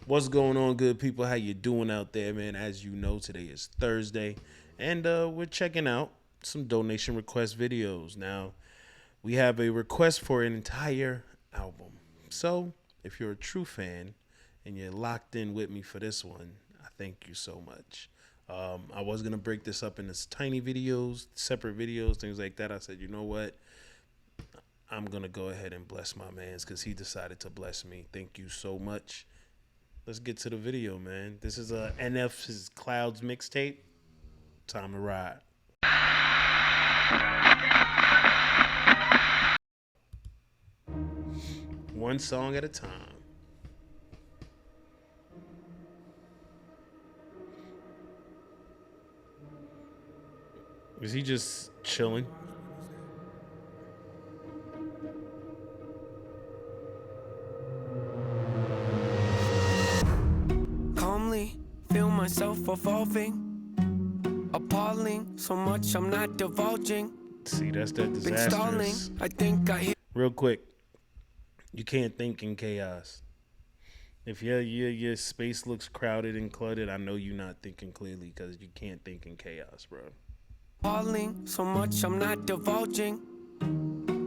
What's going on, good people? How you doing out there, man? As you know, today is Thursday, and we're checking out some donation request videos. Now, we have a request for an entire album. So, if you're a true fan and you're locked in with me for this one, I thank you so much. I was gonna break this up into tiny videos, separate videos, things like that. I said, you know what? I'm gonna go ahead and bless my man's because he decided to bless me. Thank you so much. Let's get to the video, man. This is a NF's Clouds mixtape. Time to ride. One song at a time. Is he just chilling? Feel myself evolving, appalling. So much I'm not divulging. See, that's that Been stalling. disastrous. I think I hit. Real quick, you can't think in chaos. If your space looks crowded and cluttered, I know you're not thinking clearly because you can't think in chaos, bro. Appalling. So much I'm not divulging.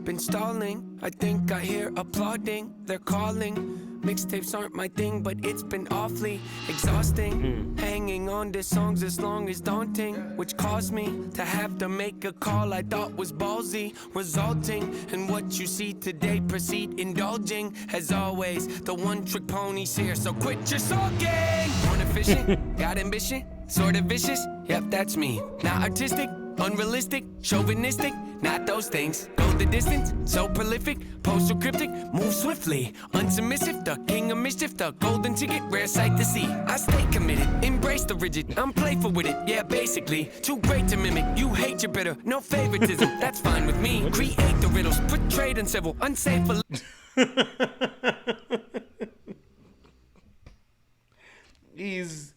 Been stalling. I think I hear applauding. They're calling. Mixtapes aren't my thing, but it's been awfully exhausting. Hanging on to songs as long as daunting, which caused me to have to make a call I thought was ballsy, resulting in what you see today. Proceed indulging, as always. The one-trick pony's here, so quit your sulking. Born efficient, got ambition, sort of vicious. Yep, that's me. Not artistic, unrealistic, chauvinistic. Not those things. Go the distance, so prolific, postal cryptic, move swiftly, unsubmissive, the king of mischief, the golden ticket, rare sight to see. I stay committed, embrace the rigid, I'm playful with it, yeah, basically. Too great to mimic, you hate your bitter, no favoritism, that's fine with me. Create the riddles, put trade and civil, unsafe for... It's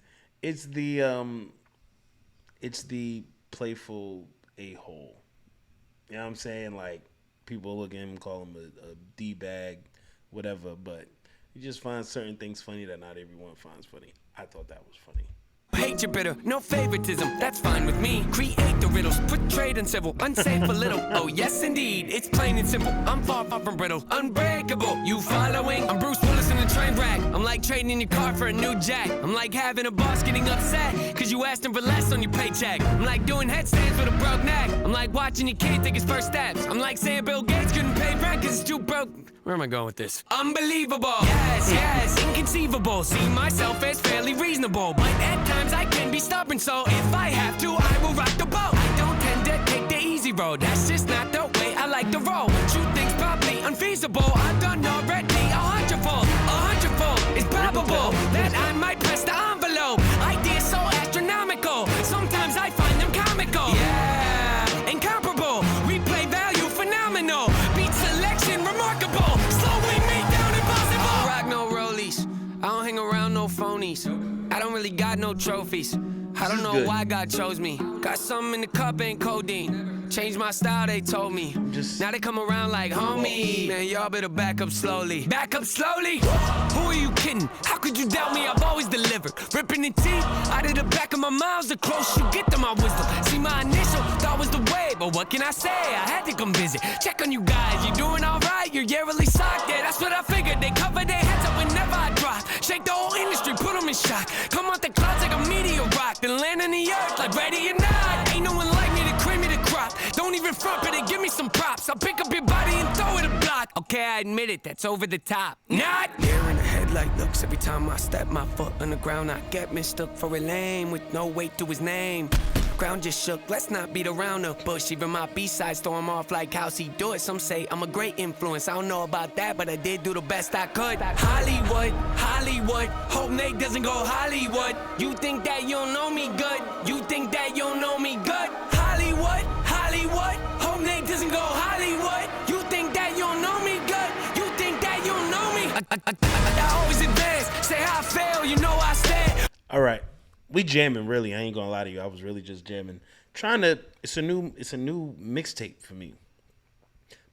the playful a-hole. You know what I'm saying? Like, people look at him, call him a D-bag, whatever, but you just find certain things funny that not everyone finds funny. I thought that was funny. Hate your bitter, no favoritism, that's fine with me. Create the riddles, put trade and civil, unsafe for little. Oh yes indeed, it's plain and simple. I'm far from brittle, unbreakable. You following? I'm Bruce Willis in a train wreck. I'm like trading in your car for a new jack. I'm like having a boss getting upset cause you asked him for less on your paycheck. I'm like doing headstands with a broke neck. I'm like watching your kid take his first steps. I'm like saying Bill Gates couldn't pay rent cause it's too broke. Where am I going with this? Unbelievable. Yes, inconceivable. See myself as fairly reasonable, but at times I can be stubborn, so if I have to, I will rock the boat. I don't tend to take the easy road. That's just not the way I like to roll. Shoot things probably unfeasible. I've done already a hundredfold. A hundredfold is probable that I might press the envelope. Ideas so astronomical. Sometimes I find them comical. Yeah, incomparable. Replay value phenomenal. Beat selection remarkable. Slowing me down impossible. I don't rock no rollies. I don't hang around no phonies. I don't really got no trophies. I don't know why God chose me. Got something in the cup, ain't codeine. Changed my style, they told me. Now they come around like homie. Man, y'all better back up slowly. Back up slowly? Who are you kidding? How could you doubt me? I've always delivered. Ripping the teeth out of the back of my mouth. The closer you get to my wisdom. See, my initial thought was the way, but what can I say? I had to come visit. Check on you guys. You doing alright? You're yearly socked. Yeah, that's what I figured. They cover their heads up whenever I drop. Shake the whole industry, put them in shock. Come out the clouds like a meteor rock. Then land on the earth like ready or not. Ain't no one like me to cream me the crop. Don't even front, but they give me some props. I'll pick up your body and throw it a block. Okay, I admit it, that's over the top. Not here in the headlight looks. Every time I step my foot on the ground, I get mistook for a lame with no weight to his name. Ground just shook, let's not beat around the bush. Even my B-sides throw him off like how's he do it. Some say I'm a great influence, I don't know about that, but I did do the best I could. Hollywood, Hollywood, hope Nate doesn't go Hollywood. You think that you don't know me good? You think that you don't know me good? Hollywood, Hollywood, hope Nate doesn't go Hollywood. You think that you don't know me good? You think that you don't know me? I always advance, say how I fail, you know I stand. All right. We jamming, really. I ain't gonna lie to you. I was really just jamming. It's a new mixtape for me.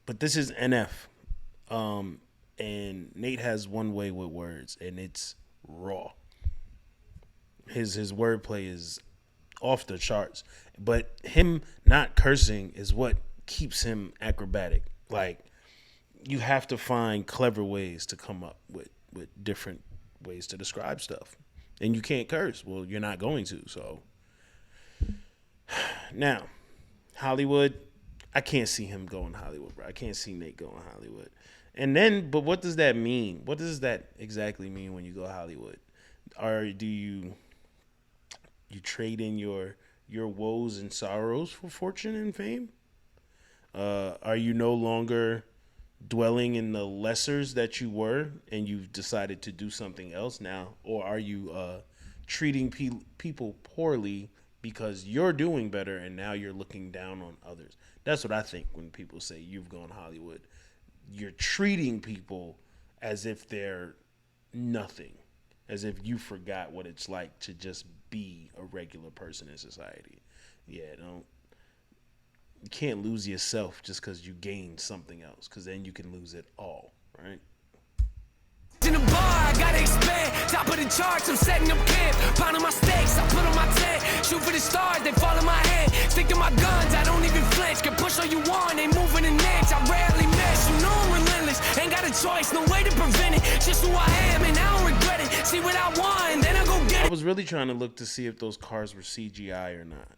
But this is NF. And Nate has one way with words, and it's raw. His wordplay is off the charts, but him not cursing is what keeps him acrobatic. Like, you have to find clever ways to come up with different ways to describe stuff, and you can't curse. Well, you're not going to. So now, Hollywood, I can't see him going Hollywood, bro. I can't see Nate going Hollywood. And then, but what does that mean? What does that exactly mean when you go Hollywood? Or do you trade in your woes and sorrows for fortune and fame? Are you no longer dwelling in the lessers that you were, and you've decided to do something else now? Or are you treating people poorly because you're doing better and now you're looking down on others? That's what I think when people say you've gone Hollywood. You're treating people as if they're nothing, as if you forgot what it's like to just be a regular person in society. Yeah, you can't lose yourself just because you gain something else, because then you can lose it all, right? In the bar, I gotta expand. Top of the charts, I'm setting up camp. Pounding my stakes, I put on my tent. Shoot for the stars, they fall in my hand. Stick to my guns, I don't even flinch. Can push all you want, ain't moving an inch. I rarely miss, you know I'm relentless. Ain't got a choice, no way to prevent it. Just who I am, and I don't regret it. See what I want, and then I go get it. I was really trying to look to see if those cars were CGI or not.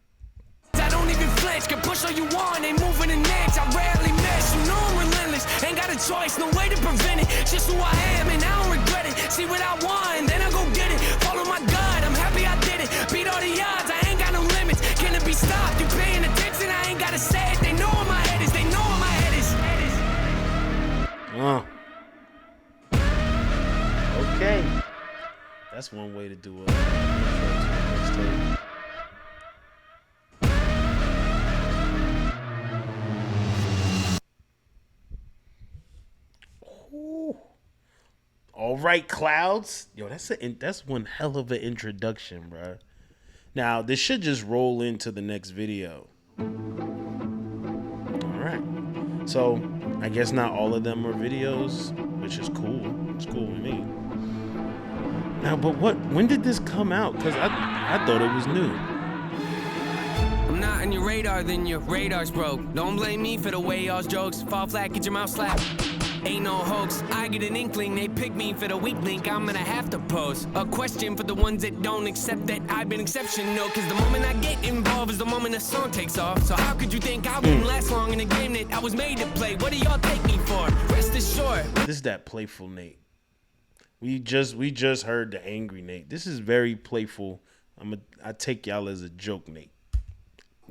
I don't even flinch, can push all you want, ain't moving an inch. I rarely miss, you know I'm relentless. Ain't got a choice, no way to prevent it. Just who I am, and I don't regret it. See what I want, and then I go get it. Follow my gut, I'm happy I did it. Beat all the odds, I ain't got no limits. Can it be stopped? You paying attention? I ain't gotta say it. They know where my head is. They know where my head is. Okay, that's one way to do it. Mixtape. All right, Clouds. Yo, that's one hell of an introduction, bro. Now, this should just roll into the next video. All right. So, I guess not all of them are videos, which is cool. It's cool with me. Now, but when did this come out? Because I thought it was new. I'm not on your radar, then your radar's broke. Don't blame me for the way y'all's jokes fall flat, get your mouth slapped. Ain't no hoax, I get an inkling, they pick me for the weak link, I'm gonna have to pose a question for the ones that don't accept that I've been exceptional. Cause the moment I get involved is the moment a song takes off. So how could you think I wouldn't last long in a game that I was made to play? What do y'all take me for? Rest assured. This is that playful Nate. We just heard the angry Nate. This is very playful. I take y'all as a joke, Nate.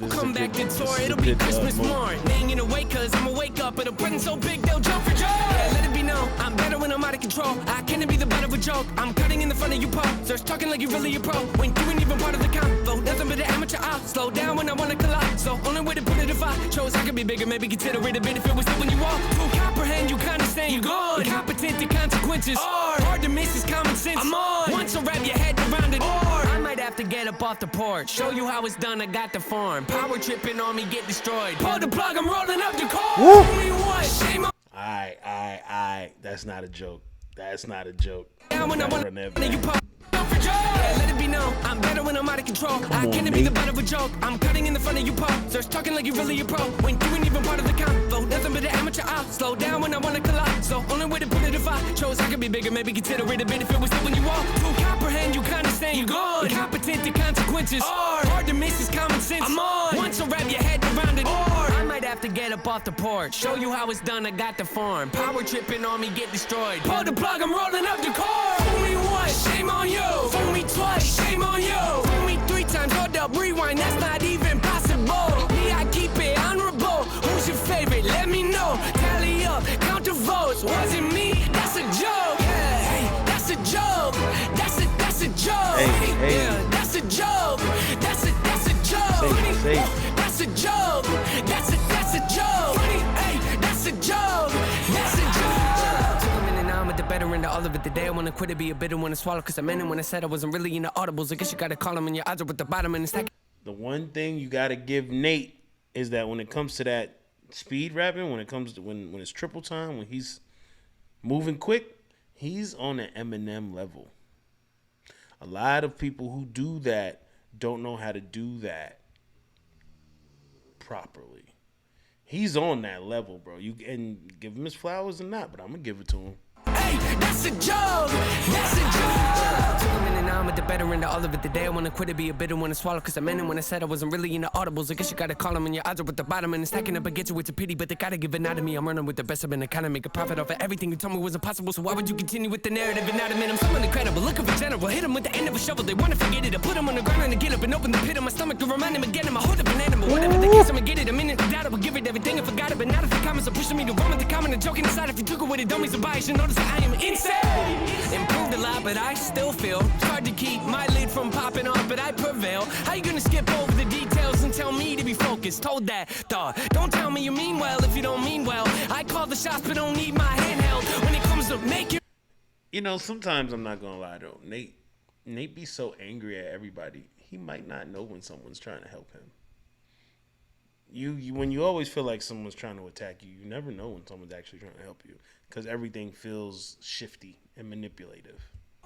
Come back to tour, it'll be Christmas morn. They ain't gonna wait cause I'ma wake up in a present so big they'll jump for joy. Yeah, let it be known, I'm better when I'm out of control. I can't be the butt of a joke. I'm cutting in the front of you po. Starts talking like you really a pro. When you ain't even part of the convo. Nothing but an amateur out. Slow down when I wanna collide. So only way to put it if I chose I could be bigger, maybe consider it a bit if it was it when you walk. To comprehend, you condescend. You gone. Incompetent to consequences. Hard to miss is common sense. I'm on. Once I wrap your head around it. I might have to get up off the porch. Show you how it's done, I got the form. Power tripping on me, get destroyed. Pull the plug, I'm rolling up the car. Only one, shame on. Aight. That's not a joke. That's not a joke. Down when I want you pop. Yeah, let it be known, I'm better when I'm out of control. I can't be the butt of a joke. I'm cutting in the front of you pop. Starts talking like you really a pro. When you ain't even part of the convo. Nothing but an amateur out. Slow down when I wanna collide. So only way to put it if I chose I could be bigger, maybe consider it a bit if it was it when you walk. To comprehend, you condescend. You gone. Incompetent to consequences. Hard to miss is common sense. I'm on. Once I wrap your head around it. I might have to get up off the porch. Show you how it's done, I got the form. Power tripping on me, get destroyed. Pull the plug, I'm rolling up the car. Fool me once, shame on you. Fool me twice, shame on you. Fool me 3 times, hold up, rewind, that's not even possible. Me, I keep it honorable. Who's your favorite? Let me know. Tally up, count the votes. Was it me? That's a joke. Yeah, hey, that's a joke. That's a joke. Hey. Yeah, that's a joke. That's a joke. Say. That's a joke. That's a joke. Hey, that's a joke. That's a joke. Took a minute, now I'm at the better end of all of it. The day I wanna quit it, be a bitter one to swallow. Cause I meant it when I said I wasn't really into audibles. I guess you gotta call them when your odds are at the bottom and it's like. The one thing you gotta give Nate is that when it comes to that speed rapping, when it comes to when it's triple time, when he's moving quick, he's on an Eminem level. A lot of people who do that don't know how to do that properly. He's on that level, bro. You and give him his flowers or not, but I'm gonna give it to him. Hey, that's a joke. That's a joke. Took a minute, now I'm at the better end of all of it. The day I wanna quit it, be a bitter one to swallow. Cause I meant it when I said I wasn't really into audibles. I guess you gotta call them when your odds are at the bottom. And it's stacking up against you, it's a pity. But they gotta give it out of me. I'm running with the best. I've been kind of make a profit off of everything you told me was impossible. So why would you continue with the narrative? And not admit I'm someone incredible. Looking for general. Hit them with the end of a shovel. They wanna forget it. I put them on the ground and I get up and open the pit of my stomach to remind them again. I'm a hold up an animal. Whatever the case, I'ma get it. A minute to doubt it. Will give it everything and forgot it. But not if the comments are pushing me to run with the comment and joking aside. If you took it with it, don't be surprised. You notice that I am insane. Improved a lot, but I still feel it's hard to keep my lid from popping off, but I prevail. How you gonna skip over the details and tell me to be focused? Hold that thought. Don't tell me you mean well if you don't mean well. I call the shots, but don't need my handheld when it comes to making. You know, sometimes I'm not gonna lie though. Nate be so angry at everybody. He might not know when someone's trying to help him. You when you always feel like someone's trying to attack you, you never know when someone's actually trying to help you because everything feels shifty and manipulative.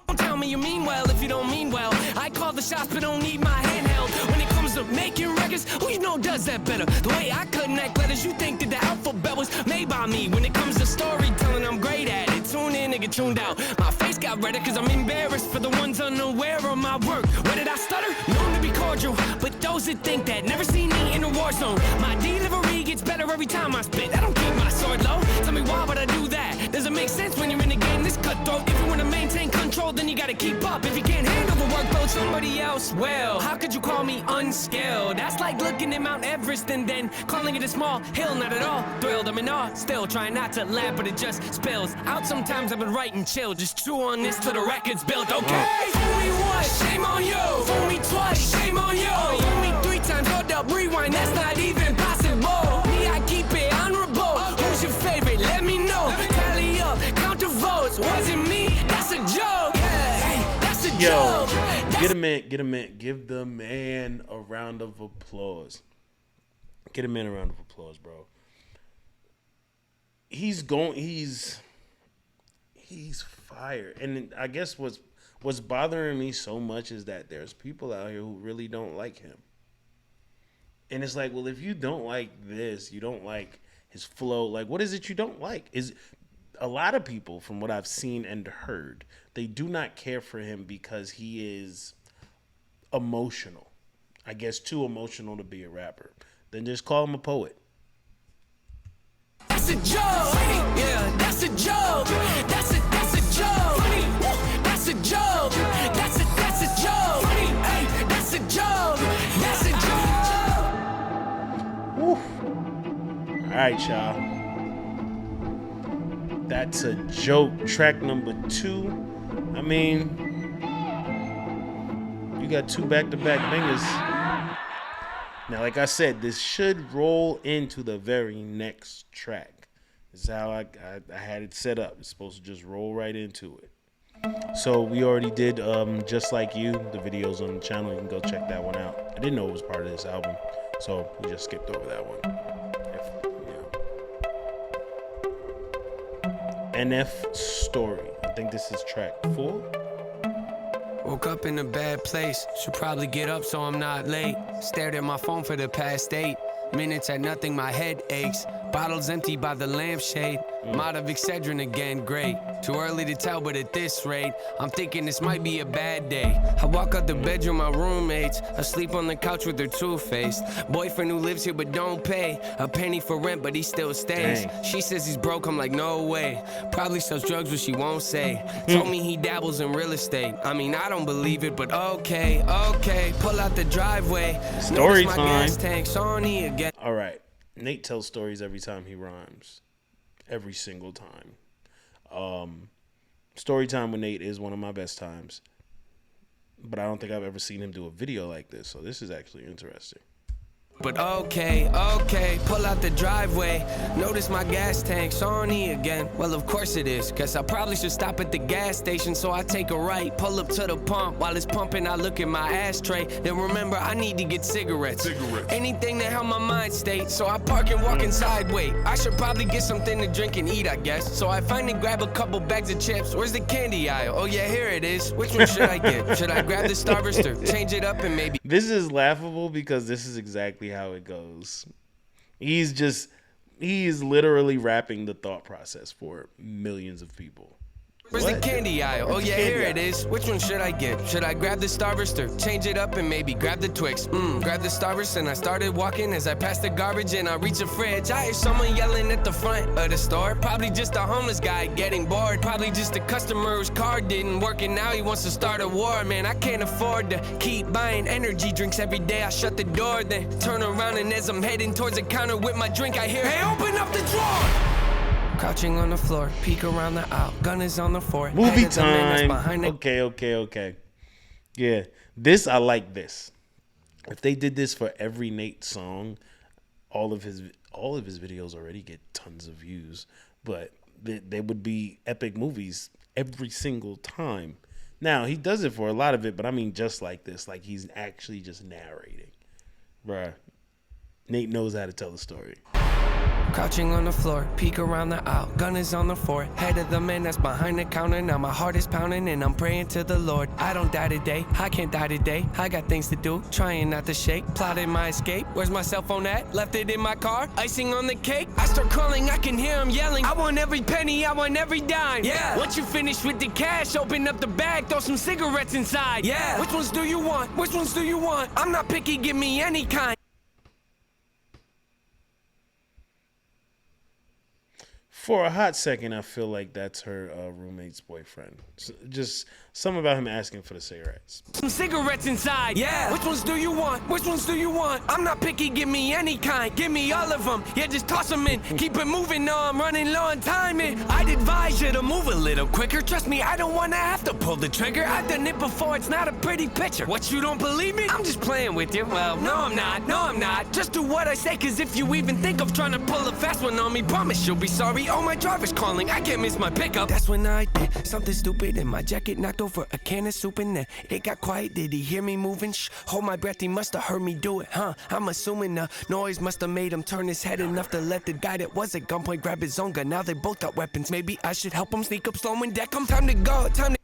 Don't tell me you mean well if you don't mean well. I call the shots, but don't need my handheld when it comes to making records. Who you know does that better? The way I connect letters, you think that the alphabet was made by me. When it comes to storytelling, I'm great at it. Tune in and get tuned out. My face got redder because I'm embarrassed for the ones unaware of my work. Where did I stutter? Known to be cordial, but those that think that never seen me in a war zone. My delivery gets better every time I spit. I don't keep my sword low. Tell me why would I do that? Does it make sense when you're in the game this cutthroat? If you want to maintain control, then you gotta keep up. If you can't handle the workload, somebody else will. How could you call me unskilled? That's like looking at Mount Everest and then calling it a small hill. Not at all thrilled, I'm in awe. Still trying not to laugh, but it just spills out. Sometimes I've been writing chill. Just chew on this till the record's built. Okay, fool me once, shame on you. Fool me twice, shame on you. Fool me 3 times, hold up, rewind. That's not even possible. Me, I keep it honorable. Who's your favorite? Let me know. Tally up, count the votes. Was it me? That's a joke. Yo, get a minute. Give the man a round of applause. Get a man a round of applause, bro. He's fire. And I guess what's bothering me so much is that there's people out here who really don't like him. And it's like, well, if you don't like this, you don't like his flow, like what is it you don't like? Is a lot of people, from what I've seen and heard, they do not care for him because he is emotional. I guess too emotional to be a rapper. Then just call him a poet. That's a joke. Yeah, that's a joke. That's a joke. That's a joke. That's a joke. Hey, that's a joke. That's a joke. Woo. All right, y'all. That's a joke. Track number 2. I mean, you got 2 back-to-back bangers. Now, like I said, this should roll into the very next track. This is how I had it set up. It's supposed to just roll right into it. So we already did Just Like You. The video's on the channel. You can go check that one out. I didn't know it was part of this album, so we just skipped over that one. NF Story. I think this is track 4. Woke up in a bad place. Should probably get up so I'm not late. Stared at my phone for the past 8 minutes at nothing, my head aches. Bottles empty by the lampshade. Might have Excedrin again, great. Too early to tell, but at this rate, I'm thinking this might be a bad day. I walk out the bedroom, my roommates asleep on the couch with their two-faced boyfriend who lives here but don't pay a penny for rent, but he still stays. Dang. She says he's broke, I'm like, no way. Probably sells drugs, but she won't say. Told me he dabbles in real estate. I mean, I don't believe it, but okay. Pull out the driveway. Story Notice my time. gas tank's on E again. All right. Nate tells stories every time he rhymes. Every single time. Storytime with Nate is one of my best times. But I don't think I've ever seen him do a video like this. So this is actually interesting. But okay, pull out the driveway. Notice my gas tank's on E again. Well, of course it is. Guess I probably should stop at the gas station. So I take a right, pull up to the pump. While it's pumping, I look at my ashtray. Then remember, I need to get cigarettes. Anything that help my mind state. So I park and walk inside. Wait, I should probably get something to drink and eat, I guess. So I finally grab a couple bags of chips. Where's the candy aisle? Oh yeah, here it is. Which one should I get? Should I grab the Starburst or change it up and maybe... This is laughable because this is exactly how it goes. He is literally rapping the thought process for millions of people. Where's the candy aisle? Oh yeah, here it is. Which one should I get? Should I grab the Starburst or change it up and maybe grab the Twix? Grab the Starburst and I started walking. As I passed the garbage and I reach the fridge, I hear someone yelling at the front of the store. Probably just a homeless guy getting bored. Probably just a customer whose car didn't work and now he wants to start a war. Man, I can't afford to keep buying energy drinks every day. I shut the door, then turn around, and as I'm heading towards the counter with my drink, I hear, hey, open up the drawer! Crouching on the floor, peek around the aisle, gun is on the floor. Movie time. Okay. Yeah, I like this. If they did this for every Nate song, all of his videos already get tons of views, but they would be epic movies every single time. Now, he does it for a lot of it, but I mean just like this, like he's actually just narrating. Bruh, Nate knows how to tell the story. Crouching on the floor, peek around the aisle, gun is on the floor. Head of the man that's behind the counter. Now my heart is pounding and I'm praying to the Lord. I don't die today, I can't die today. I got things to do, trying not to shake. Plotting my escape, where's my cell phone at? Left it in my car, icing on the cake. I start crawling, I can hear him yelling. I want every penny, I want every dime. Yeah. Once you finish with the cash, open up the bag, throw some cigarettes inside. Yeah. Which ones do you want? Which ones do you want? I'm not picky, give me any kind. For a hot second, I feel like that's her roommate's boyfriend. Just something about him asking for the cigarettes. Some cigarettes inside. Yeah. Which ones do you want? Which ones do you want? I'm not picky. Give me any kind. Give me all of them. Yeah, just toss them in. Keep it moving. No, I'm running low on time. I'd advise you to move a little quicker. Trust me, I don't want to have to pull the trigger. I've done it before. It's not a pretty picture. What, you don't believe me? I'm just playing with you. Well, no, I'm not. No, I'm not. Just do what I say, cause if you even think of trying to pull a fast one on me, promise you'll be sorry. Oh, my driver's calling. I can't miss my pickup. That's when I did something stupid and my jacket knocked over a can of soup in there. It got quiet. Did he hear me moving? Shh, hold my breath. He must have heard me do it, huh? I'm assuming the noise must have made him turn his head enough to let the guy that was at gunpoint grab his own gun. Now they both got weapons. Maybe I should help him sneak up, slow and deck him. Time to go. Time to...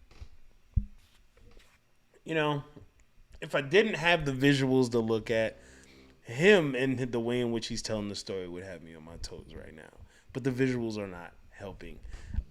You know, if I didn't have the visuals to look at, him and the way in which he's telling the story would have me on my toes right now. But the visuals are not helping.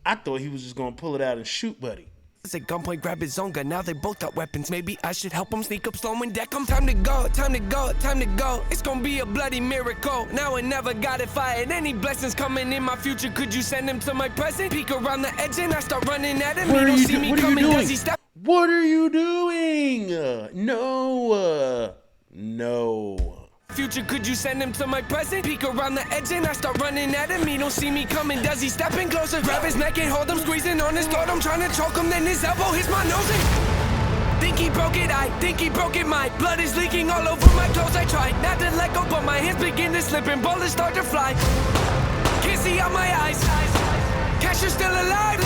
I thought he was just gonna pull it out and shoot Buddy. At gunpoint grab his own gun. Now they both got weapons. Maybe I should help him sneak up, slow and deck him. Time to go, time to go, time to go. It's gonna be a bloody miracle. Now I never got if I had any blessings coming in my future. Could you send him to my present? Peek around the edge and I start running at him. He don't see me coming. Does he stop? What are you doing? No. Future, could you send him to my present? Peek around the edge and I start running at him. He don't see me coming. Does he step in closer? Grab his neck and hold him, squeezing on his throat. I'm trying to choke him, then his elbow hits my nose and... Think he broke it, I think he broke it. My blood is leaking all over my clothes. I tried not to let go, but my hands begin to slip and bullets start to fly. Can't see out my eyes. Cashier's still alive.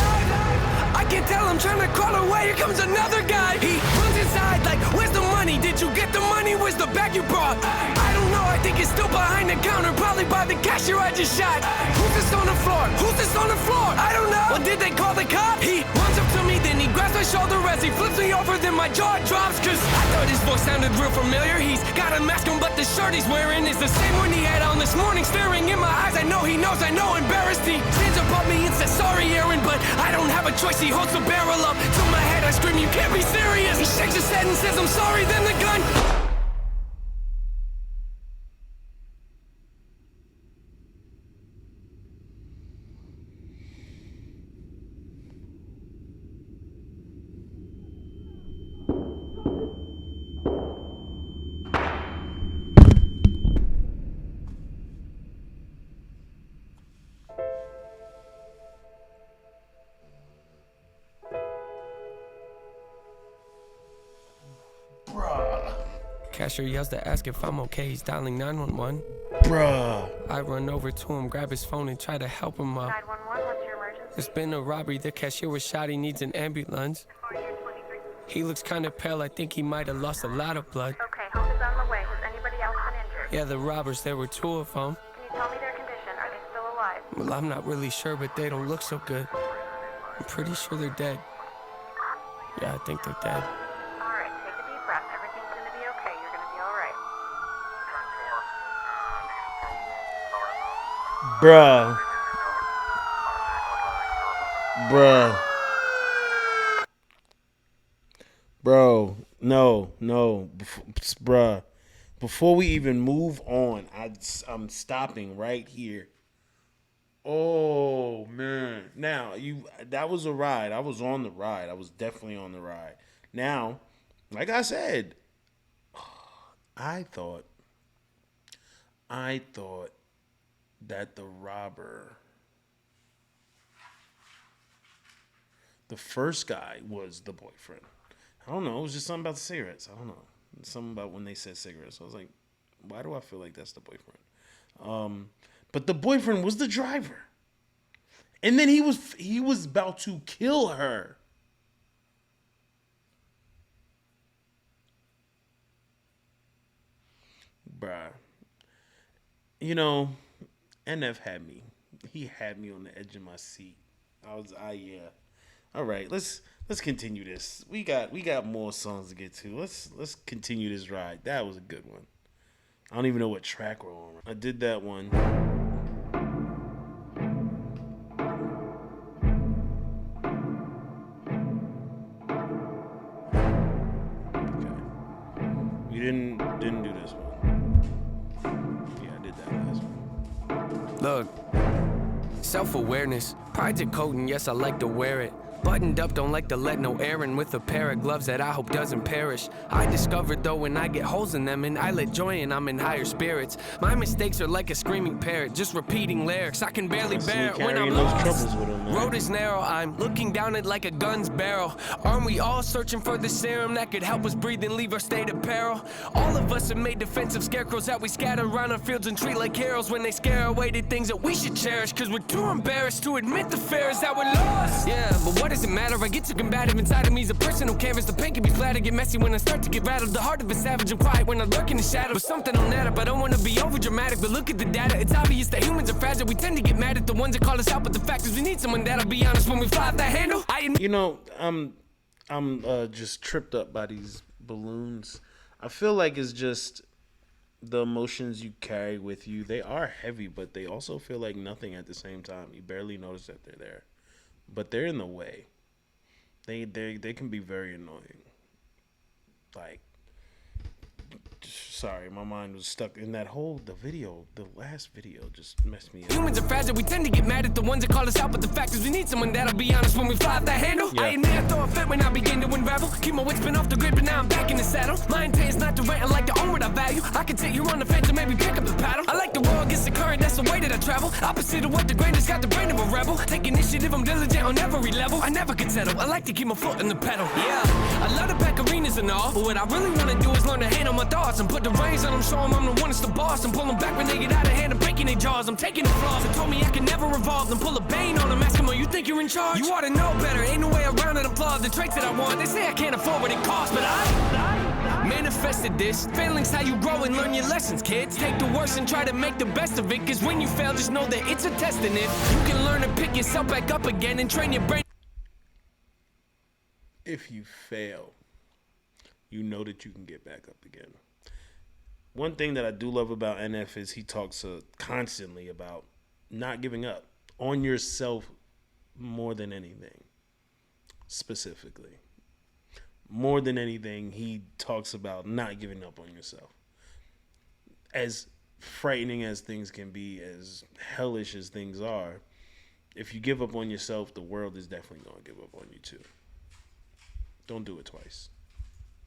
I can tell I'm trying to crawl away. Here comes another guy. He runs inside like, where's the money? Did you get the money? Where's the bag you brought? I don't know, I think it's still behind the counter. Probably by the cashier I just shot. Who's this on the floor? Who's this on the floor? I don't know. Or did they call the cops? He runs up to me, then he grabs my shoulder as he flips me over. Then my jaw drops, cause I thought his voice sounded real familiar. He's got a mask on, but the shirt he's wearing is the same one he had on this morning. Staring in my eyes, I know he knows, I know, embarrassed. He stands above me and says, sorry, Aaron, but I don't have a choice. He holds the barrel up to my head. I scream, you can't be serious. He shakes his head and says, I'm sorry. Then the gun... Bruh. Cashier yells to ask if I'm okay. He's dialing 911. Bruh. I run over to him, grab his phone, and try to help him up. 911, what's your emergency? There's been a robbery. The cashier was shot. He needs an ambulance. He looks kind of pale. I think he might have lost a lot of blood. Okay, help is on the way. Has anybody else been injured? Yeah, the robbers, there were 2 of them. Can you tell me their condition? Are they still alive? Well, I'm not really sure, but they don't look so good. I'm pretty sure they're dead. Yeah, I think they're dead. All right, take a deep breath. Everything's going to be okay. You're going to be all right. Bruh. Bruh. Bro, no, bruh. Before we even move on, I'm stopping right here. Oh man! Now that was a ride. I was on the ride. I was definitely on the ride. Now, like I said, I thought that the robber, the first guy, was the boyfriend. I don't know. It was just something about the cigarettes. I don't know. Something about when they said cigarettes. I was like, why do I feel like that's the boyfriend? But the boyfriend was the driver. And then he was about to kill her. Bruh. You know, NF had me. He had me on the edge of my seat. Yeah. All right, let's continue this. We got more songs to get to. Let's continue this ride. That was a good one. I don't even know what track we're on. I did that one. Okay. You didn't do this one. Yeah, I did that last one. Look, self-awareness, pride's a coat, and yes, I like to wear it. Buttoned up, don't like to let no air in, with a pair of gloves that I hope doesn't perish. I discovered though when I get holes in them, and I let joy in, I'm in higher spirits. My mistakes are like a screaming parrot, just repeating lyrics I can barely bear it when I'm lost. Road is narrow, I'm looking down it like a gun's barrel. Aren't we all searching for the serum that could help us breathe and leave our state of peril? All of us have made defensive scarecrows that we scatter around our fields and treat like heroes when they scare away the things that we should cherish, cause we're too embarrassed to admit the fear is that we're lost. Yeah, but what does it matter? I get too combative inside of me. Is a personal canvas. The pain can be flat. I get messy when I start to get rattled. The heart of a savage and quiet when I lurk in the shadow. But something on that up. I don't want to be over dramatic, but look at the data. It's obvious that humans are fragile. We tend to get mad at the ones that call us out, but the fact is we need someone that'll be honest when we fly off that handle. You know, I'm just tripped up by these balloons. I feel like it's just the emotions you carry with you. They are heavy, but they also feel like nothing at the same time. You barely notice that they're there, but they're in the way. They can be very annoying. Like, sorry, my mind was stuck in that the last video just messed me up. Humans are fragile, we tend to get mad at the ones that call us out, but the fact is we need someone that'll be honest when we fly off that handle. Yeah. I admit I throw a fit when I begin to unravel. Keep my wits been off the grid, but now I'm back in the saddle. My intent is not to rant, I like to own what I value. I can take you on the fence and maybe pick up the paddle. I like to roll against the current, that's the way that I travel. Opposite of what the grain has got the brain of a rebel. Take initiative, I'm diligent on every level. I never can settle, I like to keep my foot in the pedal. Yeah, I love to pack arenas and all, but what I really want to do is learn to handle my thoughts and put the reins on them, show them I'm the one that's the boss, and pull them back when they get out of hand and breaking their jaws. I'm taking the flaws, they told me I can never revolve, then pull a bane on them, ask them, oh, you think you're in charge? You ought to know better, ain't no way around it, applaud the traits that I want. They say I can't afford what it costs, but I manifested this. Failing's how you grow and learn your lessons, kids. Take the worst and try to make the best of it, cause when you fail, just know that it's a test, and if you can learn to pick yourself back up again and train your brain. If you fail, you know that you can get back up again. One thing that I do love about NF is he talks constantly about not giving up on yourself more than anything. Specifically, more than anything, he talks about not giving up on yourself. As frightening as things can be, as hellish as things are, if you give up on yourself, the world is definitely going to give up on you too. Don't do it twice.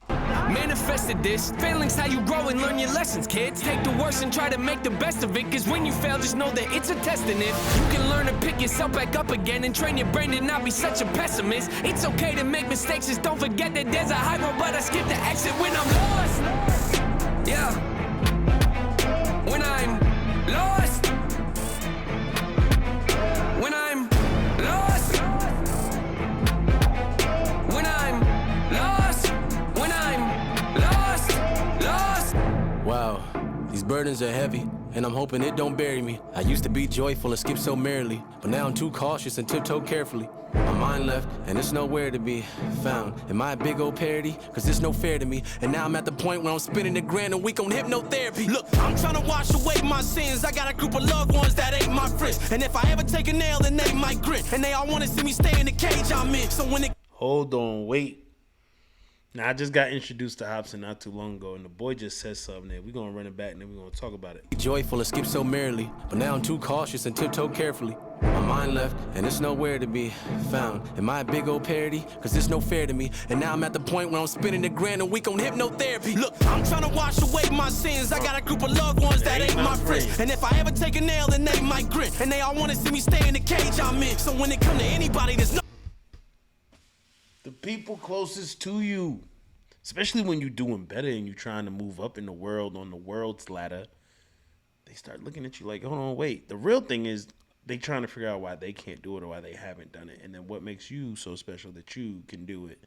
Manifested this. Failing's how you grow and learn your lessons, kids. Take the worst and try to make the best of it, cause when you fail, just know that it's a test, and if you can learn to pick yourself back up again and train your brain to not be such a pessimist. It's okay to make mistakes, just don't forget that there's a high road, but I skip the exit when I'm lost. Yeah. When I'm lost. When I'm lost. When I'm lost. When I'm lost. Wow, these burdens are heavy, and I'm hoping it don't bury me. I used to be joyful and skip so merrily, but now I'm too cautious and tiptoe carefully. My mind left, and it's nowhere to be found. Am I a big old parody? Cause it's no fair to me. And now I'm at the point where I'm spending $1,000 a week on hypnotherapy. Look, I'm trying to wash away my sins. I got a group of loved ones that ain't my friends. And if I ever take a nail, then they might grit. And they all wanna see me stay in the cage I'm in. So when it... Hold on, wait. Now, I just got introduced to Hopson not too long ago, and the boy just said something there. We're going to run it back, and then we're going to talk about it. Joyful and skip so merrily, but now I'm too cautious and tiptoe carefully. My mind left, and it's nowhere to be found. Am I a big old parody? Cause it's no fair to me. And now I'm at the point where I'm spending $1,000 a week on hypnotherapy. Look, I'm trying to wash away my sins. I got a group of loved ones that ain't my friends. And if I ever take a nail, then they might grit. And they all wanna see me stay in the cage I'm in. So when it come to anybody, there's no... The people closest to you, especially when you're doing better and you're trying to move up in the world on the world's ladder, they start looking at you like, hold on, wait. The real thing is they trying to figure out why they can't do it or why they haven't done it. And then what makes you so special that you can do it?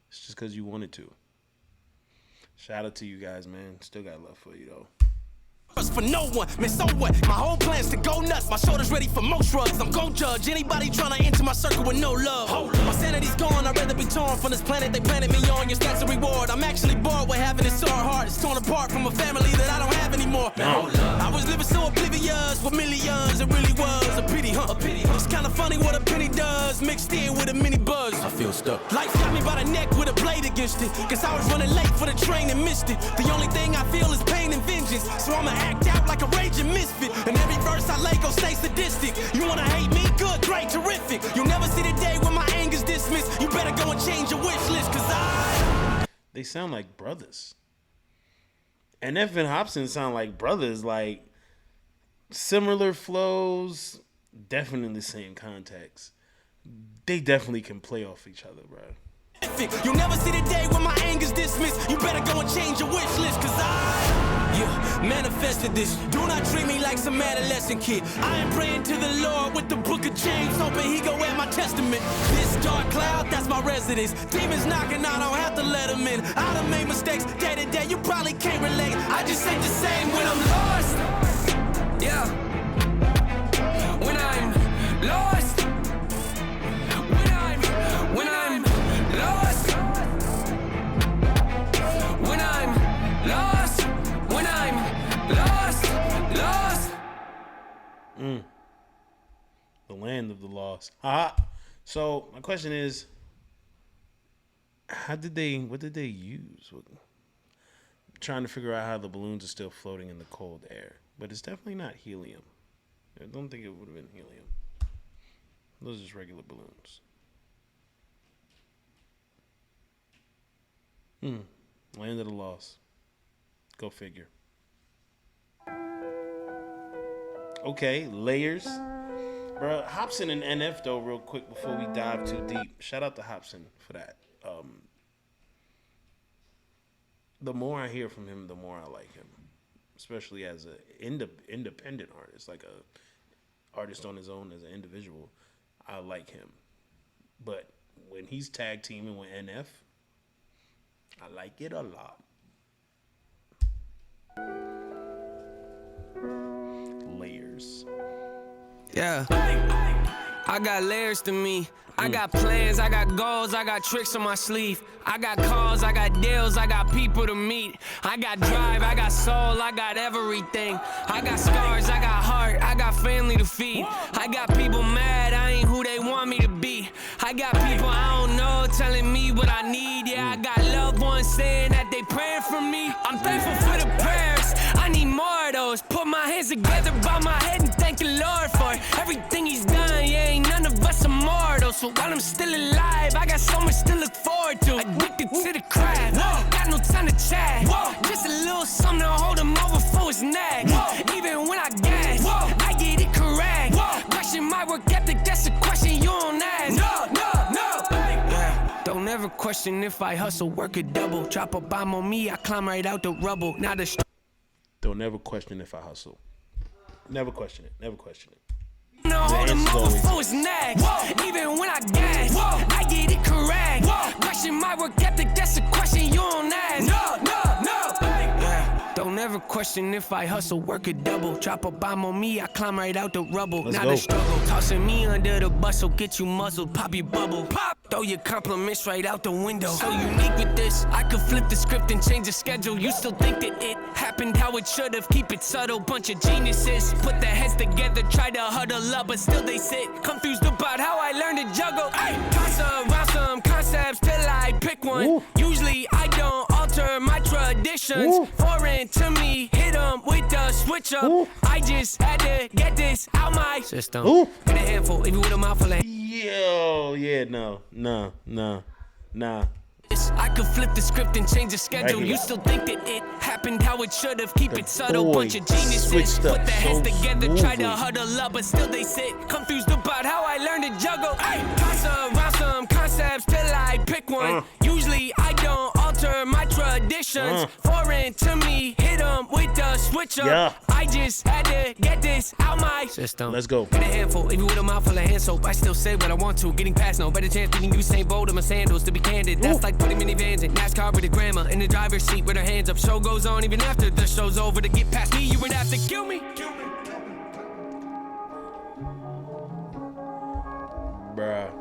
It's just because you wanted to. Shout out to you guys, man. Still got love for you, though. For no one, man, so what? My whole plan's to go nuts. My shoulder's ready for most drugs. I'm gon' judge anybody trying to enter my circle with no love. My sanity's gone, I'd rather be torn from this planet they planted me on. Your stats a reward. I'm actually bored with having it sore heart. It's torn apart from a family that I don't have anymore. I was living so oblivious with millions. It really was a pity, huh? A pity. It's kinda funny what a penny does, mixed in with a mini buzz. I feel stuck. Life got me by the neck with a blade against it. Cause I was running late for the train and missed it. The only thing I feel is pain and vengeance. So I'ma act out like a raging misfit. And every verse I lay gon' stay sadistic. You wanna hate me? Good, great, terrific. You'll never see the day when my anger's dismissed. You better go and change your wish list, cause They sound like brothers. NF and Hopson sound like brothers, like similar flows, definitely the same context. They definitely can play off each other, bro. You'll never see the day when my anger's dismissed. You better go and change your wish list, cause manifested this. Do not treat me like some adolescent kid. I am praying to the Lord with the book of James, hoping he go at my testament. This dark cloud, that's my residence. Demons knocking, I don't have to let them in. I done made mistakes day to day, you probably can't relate. I just ain't the same when I'm lost. Yeah. When I'm lost. When I'm lost. When I'm lost. When I'm lost. The land of the lost. So my question is, what did they use? I'm trying to figure out how the balloons are still floating in the cold air, but it's definitely not helium. I don't think it would have been helium. Those are just regular balloons. Land of the lost. Go figure. Okay, layers. Bro, Hopson and NF, though, real quick before we dive too deep. Shout out to Hopson for that. The more I hear from him, the more I like him. Especially as an independent artist, like a artist on his own as an individual. I like him. But when he's tag teaming with NF, I like it a lot. Layers. Yeah. I got layers to me. I got plans, I got goals, I got tricks on my sleeve. I got calls, I got deals, I got people to meet. I got drive, I got soul, I got everything. I got scars, I got heart, I got family to feed. I got people mad, I ain't who they want me to be. I got people I don't know telling me what I need. Yeah, I got loved ones saying that they praying for me. I'm thankful for the prayers, I need more of those. Put my hands together by my head and thank the Lord for everything he's done. Yeah, ain't none of us immortal. So while I'm still alive, I got so much to look forward to. Addicted to the craft, got no time to chat. Just a little something to hold him over for his neck. Even when I gas, I get it correct. Question my work ethic, that's a question you don't ask. No. Yeah. Don't ever never question if I hustle, work a double. Drop a bomb on me, I climb right out the rubble. Now the Don't never question if I hustle. Never question it. Never question it. no, hold them over for his next. Even when I gas, I get it correct. Question my work ethic, that's a question you don't ask. No. Yeah. Don't ever question if I hustle, work a double. Drop a bomb on me, I climb right out the rubble. Let's now go. the struggle, tossing me under the bus, will get you muzzled. Pop your bubble, pop. Throw your compliments right out the window. So unique with this, I could flip the script and change the schedule. You still think that it happened how it should have. Keep it subtle, bunch of geniuses. Put their heads together, try to huddle up, but still they sit confused about how I learned to juggle. Ay, toss around some concepts till I pick one. Ooh. Usually I don't alter my traditions. Ooh. Foreign to me, hit 'em with the switch up. Ooh. I just had to get this out my system. Ooh. Get a handful, even with a mouthful of Yo, yeah, no. I could flip the script and change the schedule. Right here. You still think that it happened how it should have. Keep The it subtle, boy bunch of geniuses. switched up Put their heads so together, try to smoothly. huddle up, but still they sit confused about how I learned to juggle. Ay, toss around some concepts till I pick one. Usually I don't alter my traditions. Foreign to me, hit 'em with the switch up. Yeah. I just had to get this out my system. Let's go. Get a handful, even with a mouthful of hand soap. I still say what I want to. Getting past no better chance beating Usain Bolt in my sandals. To be candid, that's like putting minivans in NASCAR with a grandma in the driver's seat with her hands up. Show goes on even after the show's over. To get past me, you would have to kill me. Bruh.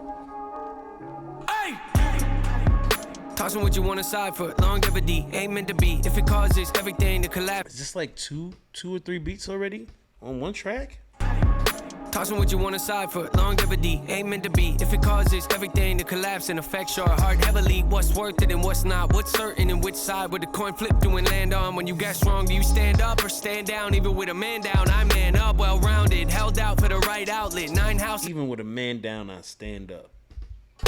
Hey! Tossing what you want aside for longevity. Ain't meant to be. If it causes everything to collapse. Is this like two or three beats already on one track? Tossing what you want aside for longevity. Ain't meant to be. If it causes everything to collapse and affects your heart heavily. What's worth it and what's not? What's certain and which side would the coin flip to and land on? When you get strong, do you stand up or stand down? Even with a man down, I man up, well-rounded. Held out for the right outlet. 9 houses. Even with a man down, I stand up.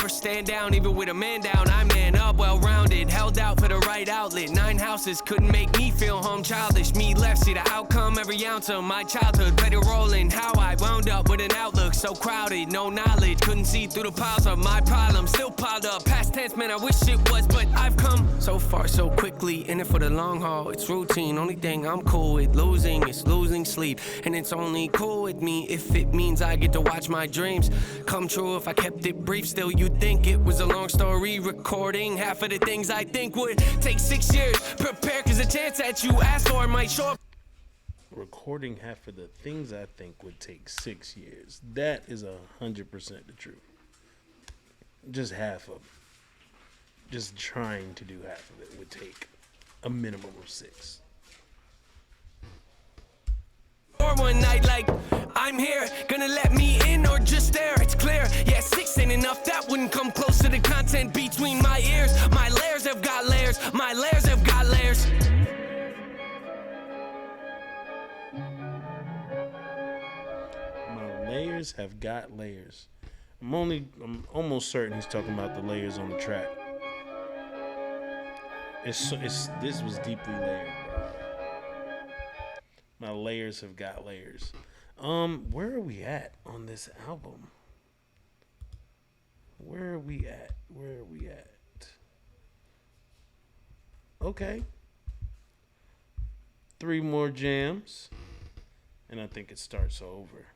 Or stand down, even with a man down, I man up, well-rounded, held out for the right outlet. 9 houses couldn't make me feel home, childish. Me left, see the outcome, every ounce of my childhood. Played a role in how I wound up with an outlook so crowded, no knowledge. Couldn't see through the piles of my problems, still piled up. Past tense, man, I wish it was, but I've come so far so quickly. In it for the long haul, it's routine. Only thing I'm cool with losing is losing sleep. And it's only cool with me if it means I get to watch my dreams come true. If I kept it brief, still you'd think it was a long story recording. Half of the things I think would take 6 years. Prepare, cause the chance that you asked for might show up. Recording half of the things I think would take 6 years. That is 100% the truth. Just half of it. Just trying to do half of it would take a minimum of 6. Or one night like I'm here, gonna let me in or just stare. It's clear, yeah, 6 ain't enough. That wouldn't come close to the content between my ears. My layers have got layers. My layers have got layers. My layers have got layers. I'm almost certain he's talking about the layers on the track. This was deeply layered, bro. My layers have got layers. Where are we at on this album? Where are we at? Okay. 3 more jams. And I think it starts over.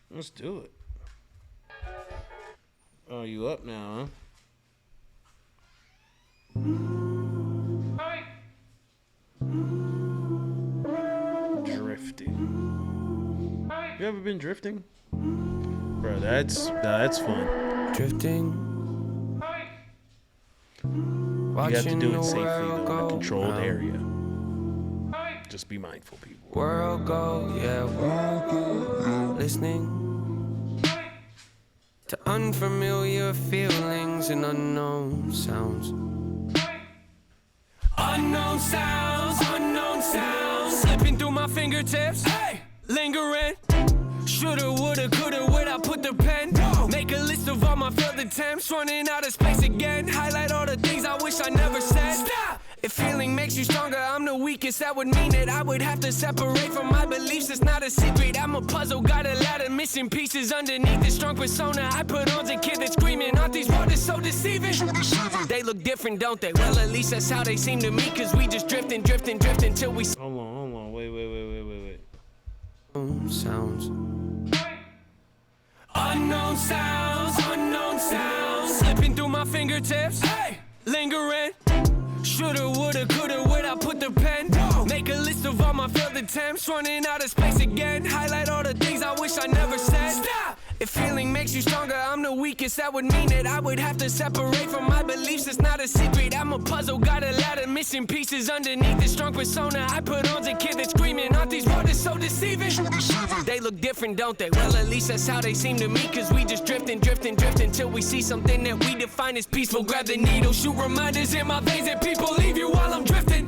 Let's do it. Oh, you up now, huh? Drifting. You ever been drifting? Bro, that's fun. Drifting. You have to do it safely though, in a go controlled round. area. Just be mindful, people. World go, yeah, world go. Listening to unfamiliar feelings and unknown sounds. Unknown sounds, slipping through my fingertips. Hey, lingering. Shoulda, woulda, coulda, where'd I put the pen? Make a list of all my failed attempts, running out of space again. Highlight all the things I wish I never said. Stop! If feeling makes you stronger, I'm the weakest. That would mean that I would have to separate from my beliefs. It's not a secret. I'm a puzzle, got a lot of missing pieces underneath this strong persona. I put on a kid that's screaming. Aunties wrote this so deceiving. They look different, don't they? Well, at least that's how they seem to me, cause we just drifting till we Hold on, wait. sounds. Unknown sounds, slipping through my fingertips, hey, lingering. Shoulda, woulda, coulda, would I put the pen? Make a list of all my failed attempts, running out of space again. Highlight all the things I wish I never said. Stop! If feeling makes you stronger, I'm the weakest. That would mean that I would have to separate from my beliefs. It's not a secret, I'm a puzzle. Got a lot of missing pieces underneath this strong persona I put on's a kid that's screaming. Aren't these waters so deceiving? They look different, don't they? Well, at least that's how they seem to me, cause we just drifting till we see something that we define as peaceful. Grab the needle, shoot reminders in my veins, and people leave you while I'm drifting.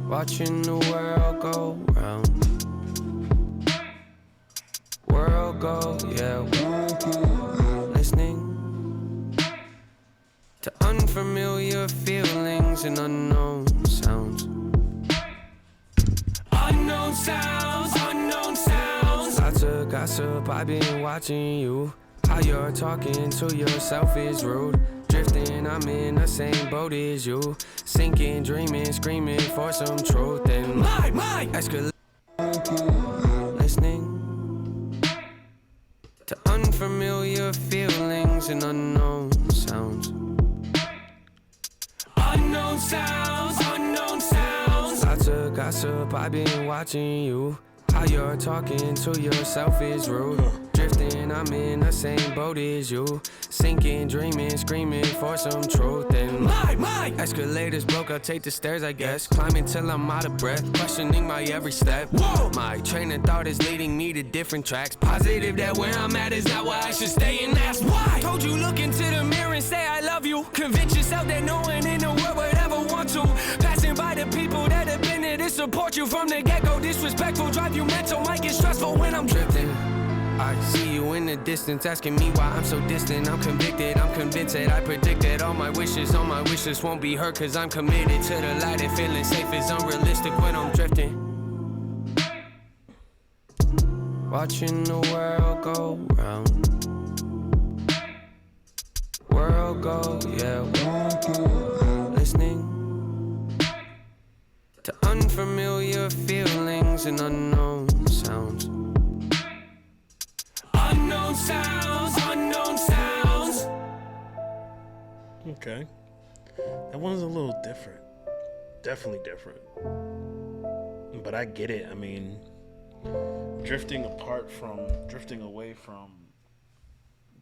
Watching the world go round. World go, yeah, world go. Listening to unfamiliar feelings and unknown sounds. Unknown sounds. Lots of gossip, I've been watching you. How you're talking to yourself is rude. Drifting, I'm in the same boat as you. Sinking, dreaming, screaming for some truth. And my escalate. Listening to unfamiliar feelings and unknown sounds. Unknown sounds. Lots of gossip, I've been watching you. How you're talking to yourself is rude. Drifting, I'm in the same boat as you. Sinking, dreaming, screaming for some truth. And my escalators broke, I'll take the stairs, I guess. Climbing till I'm out of breath, questioning my every step. Whoa. My train of thought is leading me to different tracks. Positive that where I'm at is not where I should stay, and that's why. Told you look into the mirror and say I love you. Convince yourself that no one in the world would ever want to. Passing by the people that have been there to support you from the get-go. Disrespectful, drive you mental, might get stressful when I'm drifting. I see you in the distance, asking me why I'm so distant. I'm convicted, I'm convinced that I predicted all my wishes won't be heard, cause I'm committed to the light, and feeling safe is unrealistic when I'm drifting. Watching the world go round. World go, yeah, world go. Listening to unfamiliar feelings and unknown sounds. Unknown sounds. Okay. That one's a little different. Definitely different. But I get it. I mean, drifting away from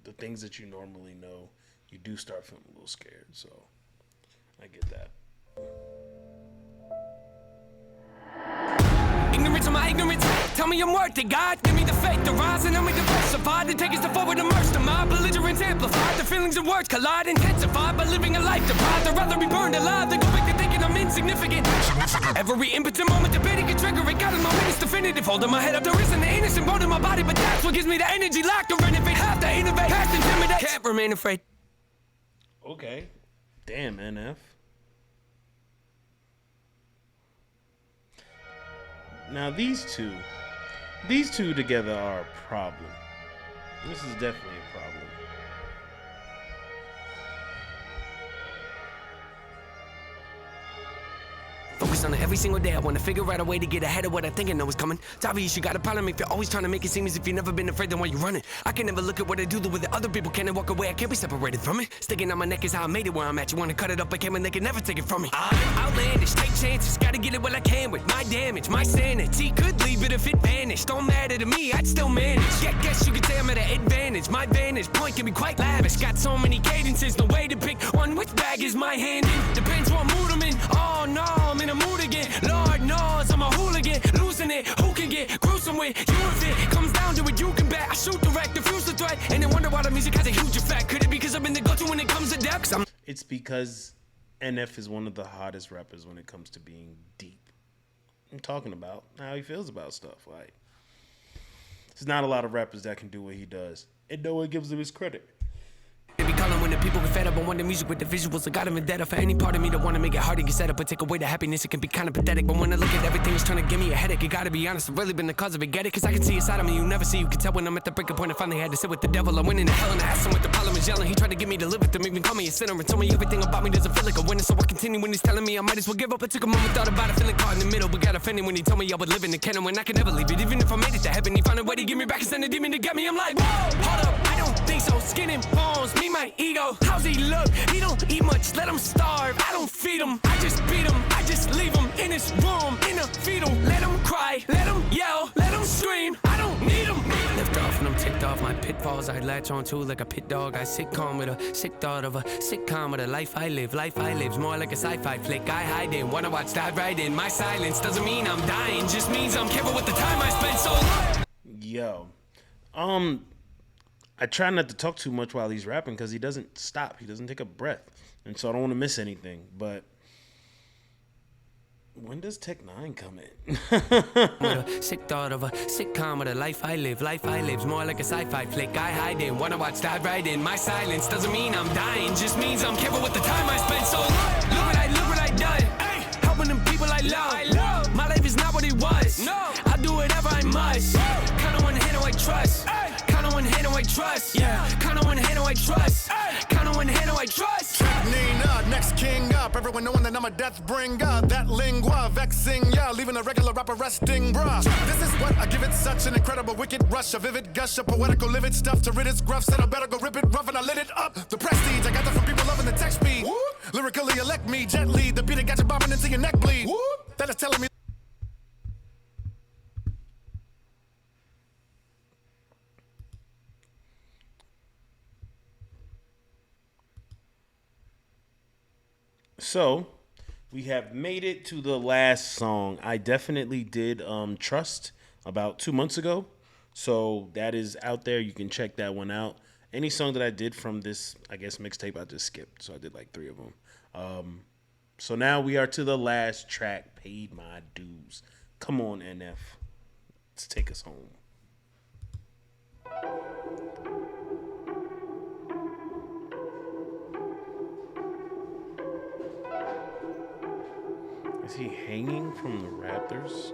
the things that you normally know, you do start feeling a little scared. So I get that. Ignorance of my ignorance, tell me I'm worth it, God. Give me the faith to rise and help me diversify. To take us to forward, immerse to my belligerence amplified. The feelings and words collide, intensified by living a life deprived. I'd rather be burned alive than go back to thinking I'm insignificant. Every impotent moment debating can trigger it. God in my witness definitive. Holding my head up, there isn't an innocent bone in my body, but that's what gives me the energy locked to renovate. Have to innovate, have to intimidate. Can't remain afraid. Okay. Damn, NF. Now these two together are a problem. This is definitely a problem. Focus on it every single day. I want to figure out a way to get ahead of what I think I know is coming. It's obvious you got a problem if you're always trying to make it seem as if you've never been afraid, then why you running? I can never look at what I do the way that other people can and walk away. I can't be separated from it. Sticking on my neck is how I made it where I'm at. You want to cut it up, I can, and they can never take it from me. I'm outlandish, take chances. Gotta get it what I can with my damage. My sanity could leave it if it vanished. Don't matter to me, I'd still manage. Yeah, guess you could say I'm at an advantage. My vantage point can be quite lavish. Got so many cadences, no way to pick one. Which bag is my hand in? Depends what mood I'm in. Oh no, I'm in a mood again. Lord knows I'm a hooligan, losing it. Who can get gruesome with you if it comes down to it? You can bet I shoot direct, diffuse the threat, and then wonder why the music has a huge effect. Could it be because I've been the go-to when it comes to depth? It's because NF is one of the hottest rappers when it comes to being deep. I'm talking about how he feels about stuff. Like, there's not a lot of rappers that can do what he does, and no one gives him his credit. They be calling when the people get fed up. I want the music with the visuals. I got them in debt for any part of me that wanna make it hard to get set up, but take away the happiness. It can be kind of pathetic. But when I look at everything, it's trying to give me a headache. You gotta be honest, I've really been the cause of it. Get it? Cause I can see inside of me. You never see. You can tell when I'm at the breaking point. I finally had to sit with the devil. I went into hell and I asked him what the problem is yelling. He tried to get me to live with him, even call me a sinner and told me everything about me doesn't feel like a winner. So I continue when he's telling me I might as well give up. I took a moment, thought about it, feeling caught in the middle. But got offended when he told me I would live in the kennel when I could never leave it. Even if I made it to heaven, he found a way to give me back and send a demon to get me. I'm like, whoa, hold up, I don't think so. Skin and bones, me, my ego. How's he look? He don't eat much, let him starve. I don't feed him, I just beat him. I just leave him in his room, in a fetal. Let him cry, let him yell, let him scream. I don't need him. Lift off and I'm ticked off my pitfalls. I latch on to like a pit dog. I sitcom with a sick thought of a sitcom with a life I live. Life I live's more like a sci-fi flick. I hide in, wanna watch, dive right in. My silence doesn't mean I'm dying, just means I'm careful with the time I spend so long. Yo, I try not to talk too much while he's rapping because he doesn't stop. He doesn't take a breath, and so I don't want to miss anything. But when does Tech 9 come in? With a sick thought of a sitcom with a life I live. Life I live's more like a sci-fi flick. I hide in, wanna watch, dive right in. My silence doesn't mean I'm dying, just means I'm careful with the time I spend so long. Look what I done. Hey, helping them people I love. My life is not what it was. No, I'll do whatever I must. Count on one hand who I trust. Count on one hand who I trust. Yeah, count on one hand who I trust. Count on one hand who I trust. Nina, next king up. Everyone knowing that I'm a death bringer. That lingua, vexing ya, leaving a regular rapper resting, bruh. This is what I give it, such an incredible wicked rush, a vivid gush, a poetical livid stuff to rid its gruff. Said I better go rip it rough and I lit it up. The prestige, I got that from people loving the text speed. Lyrically elect me gently. The beat that got you bobbing into your neck bleed. That is telling me. So, we have made it to the last song. I definitely did Trust about 2 months ago. So, that is out there. You can check that one out. Any song that I did from this, I guess, mixtape, I just skipped. So, I did like 3 of them. So, now we are to the last track, Paid My Dues. Come on, NF. Let's take us home. Is he hanging from the Raptors?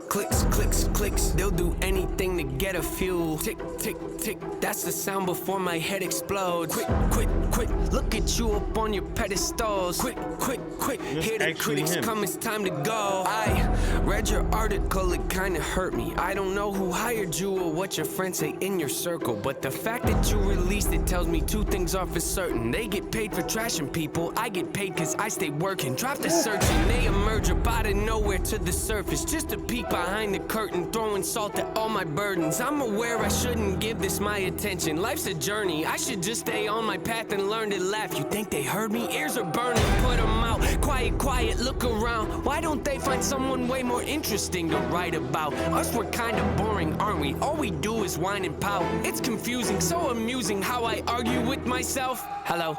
Clicks, clicks, clicks, they'll do anything to get a few. Tick, tick, tick, that's the sound before my head explodes. Quick, quick, quick, look at you up on your pedestals. Quick, quick, quick, hear the critics come, it's time to go. I read your article, it kinda hurt me. I don't know who hired you or what your friends say in your circle, but the fact that you released it tells me 2 things are for certain. They get paid for trashing people, I get paid cause I stay working. Drop the search and they emerge up out of nowhere to the surface. Just a peek behind the curtain, throwing salt at all my burdens. I'm aware I shouldn't give this my attention. Life's a journey, I should just stay on my path and learn to laugh. You think they heard me? Ears are burning, put them out. Quiet, quiet, look around. Why don't they find someone way more interesting to write about? Us, we're kinda boring, aren't we? All we do is whine and pout. It's confusing, so amusing how I argue with myself. Hello.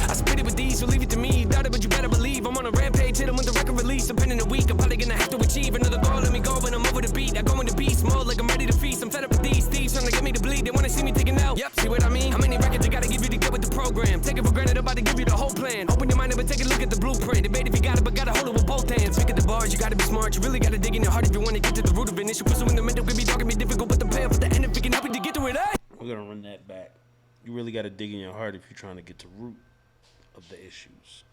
I spit it with these, so leave it to me. Doubt it, but you better believe I'm on a rampage. Hit 'em with the record release. Depending a week, I'm probably gonna have to achieve another goal. Let me go when I'm over the beat. I go into beast mode like I'm ready to feast. I'm fed up with these thieves trying to get me to bleed. They wanna see me taking out. Yep, see what I mean? How many records you gotta give you to get with the program? Take it for granted, I'm about to give you the whole plan. Open your mind up and take a look at the blueprint. Debate if you got it, but gotta hold it with both hands. Pick at the bars, you gotta be smart. You really gotta dig in your heart if you wanna get to the root of an issue. Pursuing the mental could be dark and be difficult, but the path for the end if it can help you to get to it. We're gonna run that back. You really gotta dig in your heart if you're trying to get to root of the issues.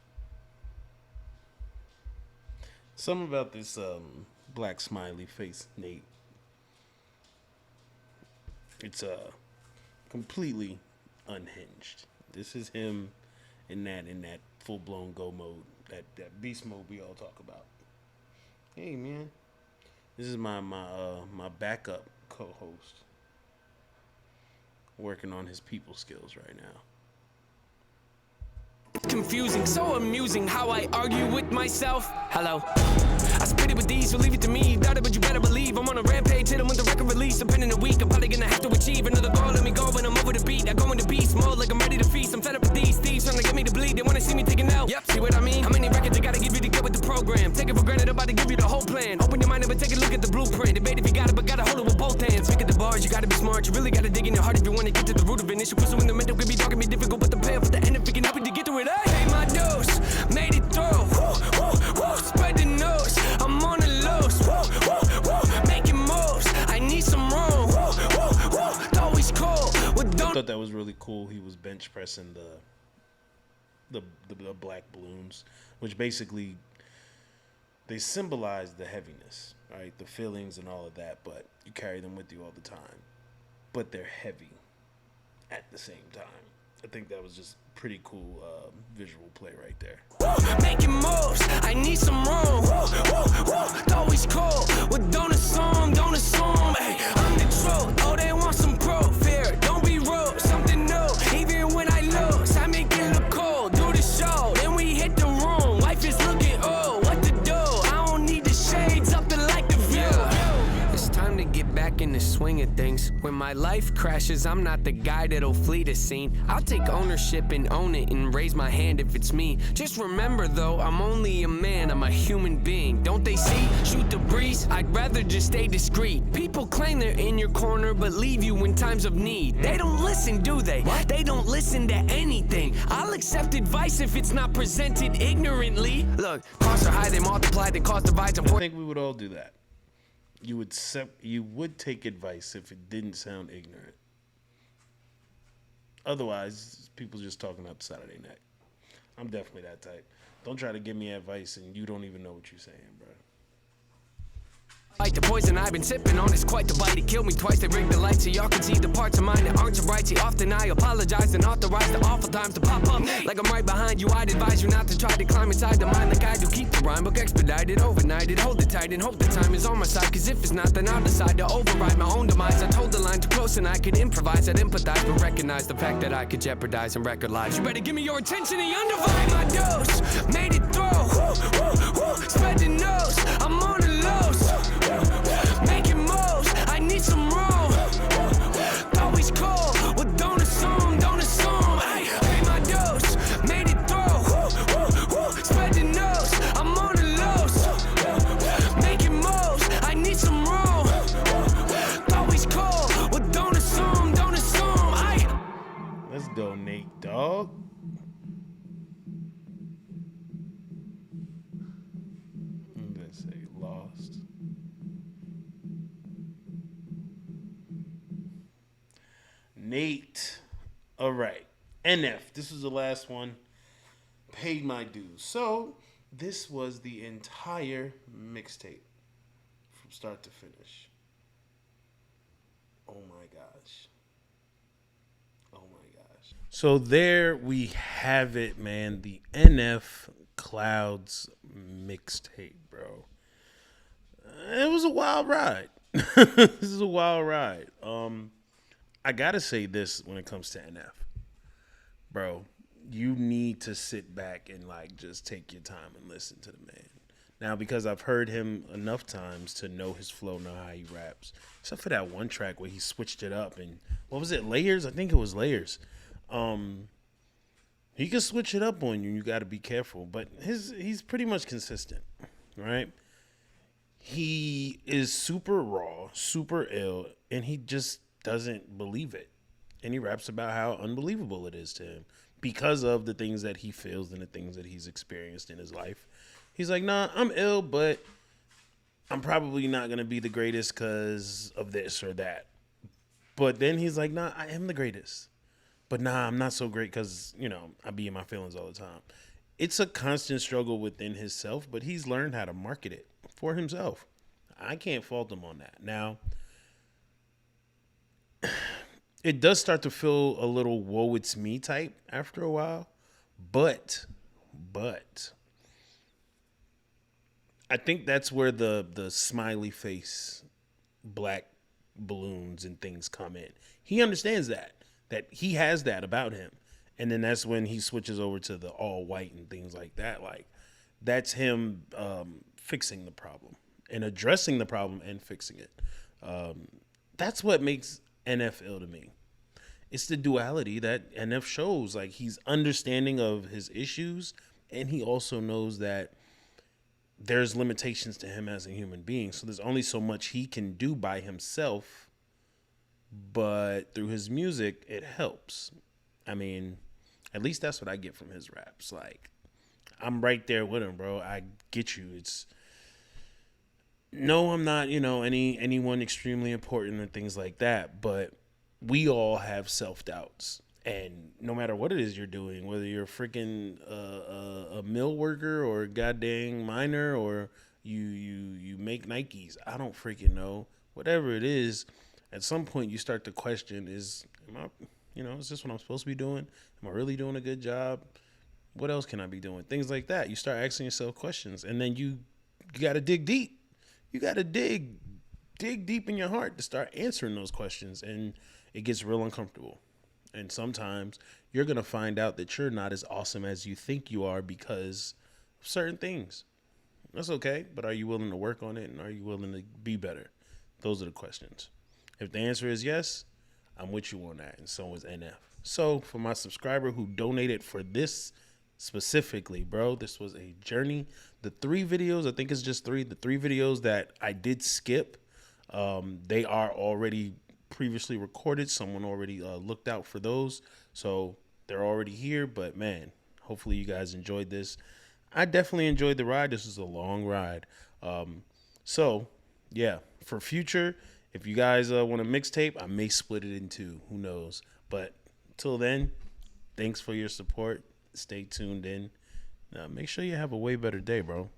Something about this black smiley face, Nate. It's completely unhinged. This is him in that full blown go mode, that beast mode we all talk about. Hey man, this is my backup co-host, working on his people skills right now. Confusing, so amusing how I argue with myself. Hello. I spit it with these, so leave it to me. Doubt it, but you better believe I'm on a rampage. Hit 'em with the record release. Depending a week, I'm probably gonna have to achieve another goal. Let me go when I'm over the beat. I go into beast mode like I'm ready to feast. I'm fed up with these thieves trying to get me to bleed. They wanna see me taking out. Yep, see what I mean? How many records you gotta give you to get with the program? Take it for granted, I'm about to give you the whole plan. Open your mind up and take a look at the blueprint. Debate if you got it, but gotta hold it with both hands. Pick at the bars, you gotta be smart. You really gotta dig in your heart if you wanna get to the root of an issue. Pursue in the middle can be dark and be difficult, but the payoff at the end if it can help you to get through it. I paid my dose, made it through. Woo, woo, woo. Spread the nose, I'm on the lows. Woo, woo, woo. Making moves, I need some room. Woo, woo, woo. Always cold. I thought that was really cool. He was bench pressing the black balloons, which basically they symbolize the heaviness, right? The feelings and all of that, but you carry them with you all the time. But they're heavy at the same time. I think that was just pretty cool visual play right there. Making moves, I need some room. Always cold, but don't assume. Hey, I'm the truth. Oh, they want some proof here. Don't be rude, something new. Even when I lose, I make it look cool. Do the show, then we hit the room. Life is looking old. What to do? I don't need the shades up to like the view. It's time to get back in the swing of things. When my life crashes, I'm not the guy that'll flee the scene. I'll take ownership and own it and raise my hand if it's me. Just remember though, I'm only a man, I'm a human being. Don't they see? Shoot the breeze, I'd rather just stay discreet. People claim they're in your corner, but leave you in times of need. They don't listen, do they? What? They don't listen to anything. I'll accept advice if it's not presented ignorantly. Look, costs are high, they multiply, they cause divides. I think we would all do that. You would take advice if it didn't sound ignorant. Otherwise, people just talking up the side of their neck. I'm definitely that type. Don't try to give me advice and you don't even know what you're saying, bro. Like the poison I've been sipping on is quite the bite. It killed me twice. They rigged the lights so y'all can see the parts of mine that aren't so right. See, often I apologize and authorize the awful times to pop up. Like I'm right behind you. I'd advise you not to try to climb inside the mind like I do. Keep the rhyme book expedited, overnighted. Hold it tight and hope the time is on my side. Cause if it's not, then I'll decide to override my own demise. I told the line too close and I could improvise. I'd empathize but recognize the fact that I could jeopardize some record lives. You better give me your attention and undivided. My dose, made it through. Spread the nose, I'm on the lows. Making moves, I need some room. Always cold, well don't assume. Ay, pay my dose, made it through. Spread the nose, I'm on the lows. Making moves, I need some room. Always cold, well don't assume. Ay. Let's donate, dog. Let's say lost. Nate. All right. NF. This was the last one. Paid my dues. So, this was the entire mixtape from start to finish. Oh my gosh. Oh my gosh. So, there we have it, man. The NF Clouds mixtape, bro. It was a wild ride. This is a wild ride. I gotta say this when it comes to NF, bro. You need to sit back and like just take your time and listen to the man. Now, because I've heard him enough times to know his flow, know how he raps. Except for that one track where he switched it up and what was it? Layers? I think it was Layers. He can switch it up on you. You got to be careful, but he's pretty much consistent, right? He is super raw, super ill, and he just doesn't believe it. And he raps about how unbelievable it is to him because of the things that he feels and the things that he's experienced in his life. He's like, nah, I'm ill, but I'm probably not going to be the greatest because of this or that. But then he's like, nah, I am the greatest. But nah, I'm not so great because, I be in my feelings all the time. It's a constant struggle within himself, but he's learned how to market it for himself. I can't fault him on that. Now, it does start to feel a little woe it's me type after a while, but I think that's where the smiley face, black balloons and things come in. He understands that he has that about him. And then that's when he switches over to the all white and things like that. Like that's him fixing the problem and addressing the problem and fixing it. That's what makes NF ill to me. It's the duality that NF shows. Like he's understanding of his issues, and he also knows that there's limitations to him as a human being. So there's only so much he can do by himself but through his music, it helps. I mean, at least that's what I get from his raps. Like, I'm right there with him, bro. I get you. It's no, I'm not, anyone extremely important or things like that, but we all have self doubts. And no matter what it is you're doing, whether you're a freaking a mill worker or a goddamn miner or you make Nikes, I don't freaking know. Whatever it is, at some point you start to question: is this what I'm supposed to be doing? Am I really doing a good job? What else can I be doing? Things like that. You start asking yourself questions, and then you got to dig deep. You got to dig deep in your heart to start answering those questions, and it gets real uncomfortable. And sometimes you're going to find out that you're not as awesome as you think you are because of certain things. That's okay, but are you willing to work on it, and are you willing to be better? Those are the questions. If the answer is yes, I'm with you on that, and so is NF. So for my subscriber who donated for this specifically, bro, this was a journey. The 3 videos, I think it's just 3, the 3 videos that I did skip, they are already previously recorded. Someone already looked out for those, so they're already here. But man, hopefully you guys enjoyed this. I definitely enjoyed the ride. This was a long ride. So yeah, for future, if you guys want a mixtape, I may split it in 2. Who knows? But till then, thanks for your support. Stay tuned in. Make sure you have a way better day, bro.